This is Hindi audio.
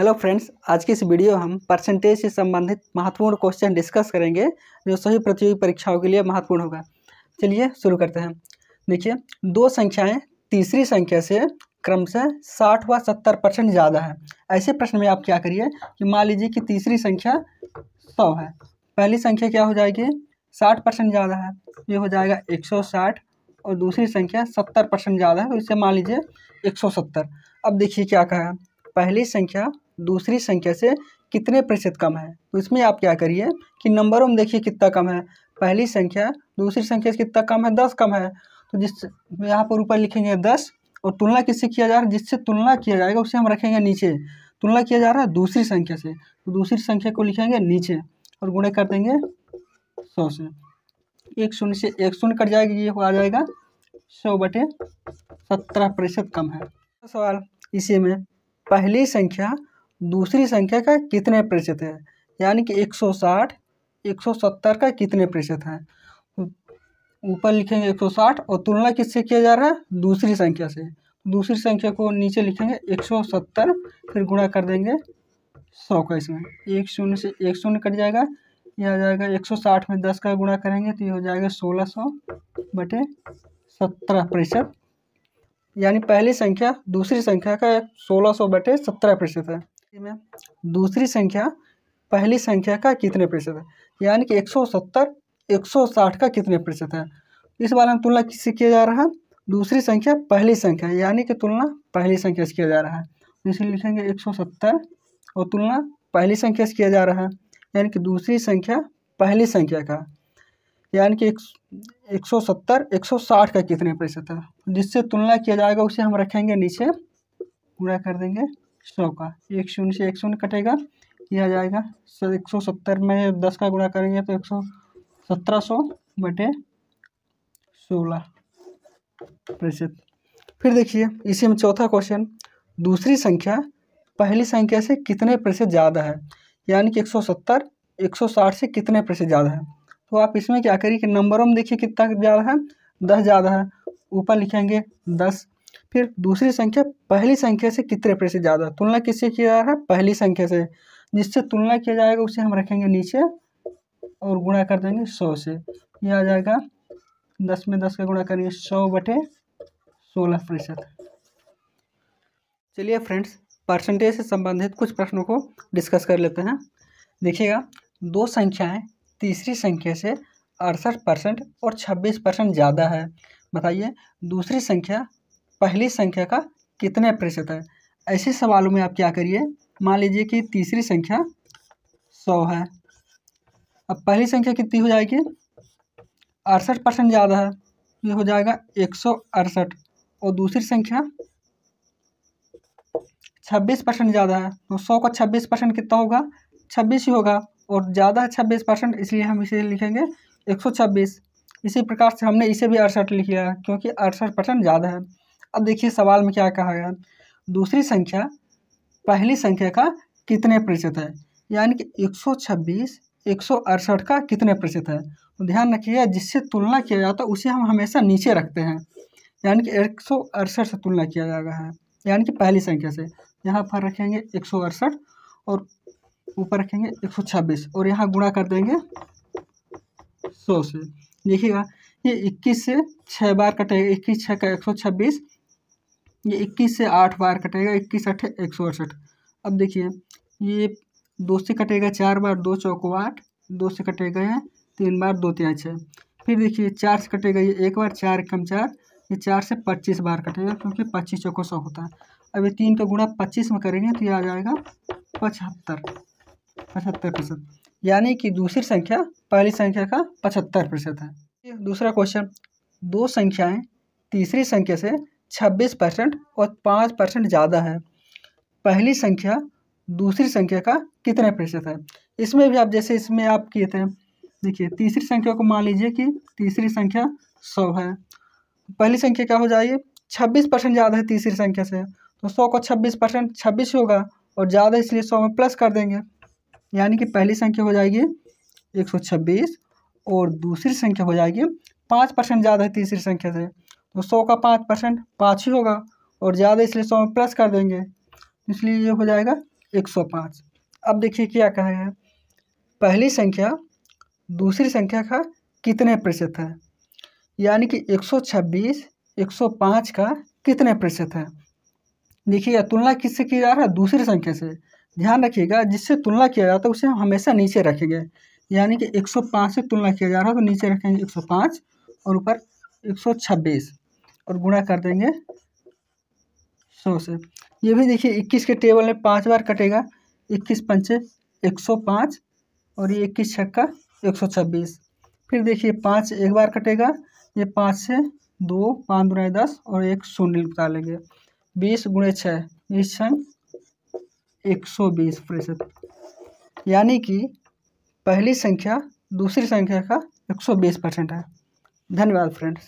हेलो फ्रेंड्स, आज की इस वीडियो हम परसेंटेज से संबंधित महत्वपूर्ण क्वेश्चन डिस्कस करेंगे जो सभी प्रतियोगी परीक्षाओं के लिए महत्वपूर्ण होगा। चलिए शुरू करते हैं। देखिए, दो संख्याएं तीसरी संख्या से क्रमशः 60 व 70% ज़्यादा है। ऐसे प्रश्न में आप क्या करिए कि मान लीजिए कि तीसरी संख्या 100 है, पहली संख्या क्या हो जाएगी 60% ज़्यादा है, ये हो जाएगा 160 और दूसरी संख्या 70% ज़्यादा है, तो इसे मान लीजिए 170। अब देखिए क्या कहा है, पहली संख्या दूसरी संख्या से कितने प्रतिशत कम है। तो इसमें आप क्या करिए कि नंबरों में देखिए कितना कम है। पहली संख्या दूसरी संख्या से कितना कम है, 10 कम है। तो जिस यहाँ पर ऊपर लिखेंगे 10 और तुलना किससे किया जा रहा है, जिससे तुलना किया जाएगा उसे हम रखेंगे नीचे। तुलना किया जा रहा है दूसरी संख्या से, तो दूसरी संख्या को लिखेंगे नीचे और गुणे कर देंगे 100 से। एक शून्य से एक शून्य कट जाएगा, ये आ जाएगा 100/17% कम है। सवाल इसी में पहली संख्या दूसरी संख्या का कितने प्रतिशत है, यानी कि 160 170 का कितने प्रतिशत है। ऊपर लिखेंगे 160 और तुलना किससे किया जा रहा है, दूसरी संख्या से। दूसरी संख्या को नीचे लिखेंगे 170, फिर गुणा कर देंगे 100 का। इसमें एक शून्य से एक शून्य कट जाएगा, यह आ जाएगा 160 में 10 का गुणा करेंगे तो ये हो जाएगा 1600/17%, यानी पहली संख्या दूसरी संख्या का 1600/17% है। में दूसरी संख्या पहली संख्या का कितने प्रतिशत है, यानी कि 170 160 का कितने प्रतिशत है। इस बार हम तुलना किससे किया जा रहा है, दूसरी संख्या पहली संख्या, यानी कि तुलना पहली संख्या से किया जा रहा है, इसलिए लिखेंगे 170 और तुलना पहली संख्या से किया जा रहा है, यानी कि दूसरी संख्या पहली संख्या का, यानी कि 170 160 का कितने प्रतिशत है। जिससे तुलना किया जाएगा उसे हम रखेंगे नीचे, गुणा कर देंगे 100 का। एक शून्य से एक शून्य कटेगा, यह आ जाएगा 170 में 10 का गुणा करेंगे तो 1700/16%। फिर देखिए इसी में चौथा क्वेश्चन, दूसरी संख्या पहली संख्या से कितने प्रतिशत ज़्यादा है, यानी कि 170 160 से कितने प्रतिशत ज़्यादा है। तो आप इसमें क्या करिए कि नंबरों में देखिए कितना ज़्यादा है, 10 ज़्यादा है, ऊपर लिखेंगे 10। फिर दूसरी संख्या पहली संख्या से कितने प्रतिशत ज़्यादा, तुलना किससे किया जा रहा है, पहली संख्या से। जिससे तुलना किया जाएगा उसे हम रखेंगे नीचे और गुणा कर देंगे 100 से, यह आ जाएगा 10 में 10 का गुणा करेंगे 100/16%। चलिए फ्रेंड्स, परसेंटेज से संबंधित कुछ प्रश्नों को डिस्कस कर लेते हैं। देखिएगा, दो संख्याएं तीसरी संख्या से 68% और 26% ज़्यादा है, बताइए दूसरी संख्या पहली संख्या का कितने प्रतिशत है। ऐसे सवालों में आप क्या करिए, मान लीजिए कि तीसरी संख्या 100 है, अब पहली संख्या कितनी हो जाएगी 68% ज़्यादा है, ये हो जाएगा 168, और दूसरी संख्या 26% ज़्यादा है, तो 100 का 26% कितना होगा, 26 ही होगा, और ज़्यादा है 26%, इसलिए हम इसे लिखेंगे 126। इसी प्रकार से हमने इसे भी 68 लिख लिया क्योंकि 68% ज़्यादा है। अब देखिए सवाल में क्या कहा गया, दूसरी संख्या पहली संख्या का कितने प्रतिशत है, यानी कि 126 168 का कितने प्रतिशत है। तो ध्यान रखिएगा, जिससे तुलना किया जाता है उसे हम हमेशा नीचे रखते हैं, यानी कि 168 से तुलना किया जाएगा है, यानी कि पहली संख्या से। यहाँ पर रखेंगे 168 और ऊपर रखेंगे 126 और यहाँ गुणा कर देंगे 100 से। देखिएगा ये 21 से 6 बार कटेगा, 21 6 का 126, ये 21 से 8 बार कटेगा, 21 8 168। अब देखिए ये 2 से कटेगा 4 बार, 2 चौको 8, 2 से कटेगा है 3 बार, 2 3 6। फिर देखिए 4 से कटेगा ये 1 बार, 4 कम 4, ये 4 से 25 बार कटेगा क्योंकि 25 चौको 100 होता है। अब ये 3 का गुणा 25 में करेंगे तो ये आ जाएगा 75%, यानी कि दूसरी संख्या पहली संख्या का 75% है। दूसरा क्वेश्चन, दो संख्याएं तीसरी संख्या से 26% और 5% ज़्यादा है, पहली संख्या दूसरी संख्या का कितने प्रतिशत है। इसमें भी आप जैसे इसमें आप किए थे, देखिए तीसरी संख्या को मान लीजिए कि तीसरी संख्या 100 है, पहली संख्या क्या हो जाएगी 26% ज़्यादा है तीसरी संख्या से, तो 100 का 26% 26 होगा और ज़्यादा इसलिए 100 में प्लस कर देंगे, यानी कि पहली संख्या हो जाएगी 126 और दूसरी संख्या हो जाएगी 5% ज़्यादा है तीसरी संख्या से, तो 100 का 5% 5 ही होगा और ज़्यादा इसलिए 100 में प्लस कर देंगे, इसलिए ये हो जाएगा 105। अब देखिए क्या कहा है, पहली संख्या दूसरी संख्या का कितने प्रतिशत है, यानी कि 126 105 का कितने प्रतिशत है। देखिएगा तुलना किससे किया जा रहा है, दूसरी संख्या से। ध्यान रखिएगा जिससे तुलना किया जाता है उसे हम हमेशा नीचे रखेंगे, यानी कि 105 से तुलना किया जा रहा है तो नीचे रखेंगे 105 और ऊपर 126 और गुणा कर देंगे 100 से। ये भी देखिए 21 के टेबल में 5 बार कटेगा, 21 पंचे 105 और ये 21 छक्का 126। फिर देखिए 5 एक बार कटेगा, ये 5 से 2 5 दूनी 10 और एक शून्य निकालेंगे, 20 गुणे 6 20 छंग 120%, यानी कि पहली संख्या दूसरी संख्या का 120% है। धन्यवाद फ्रेंड्स।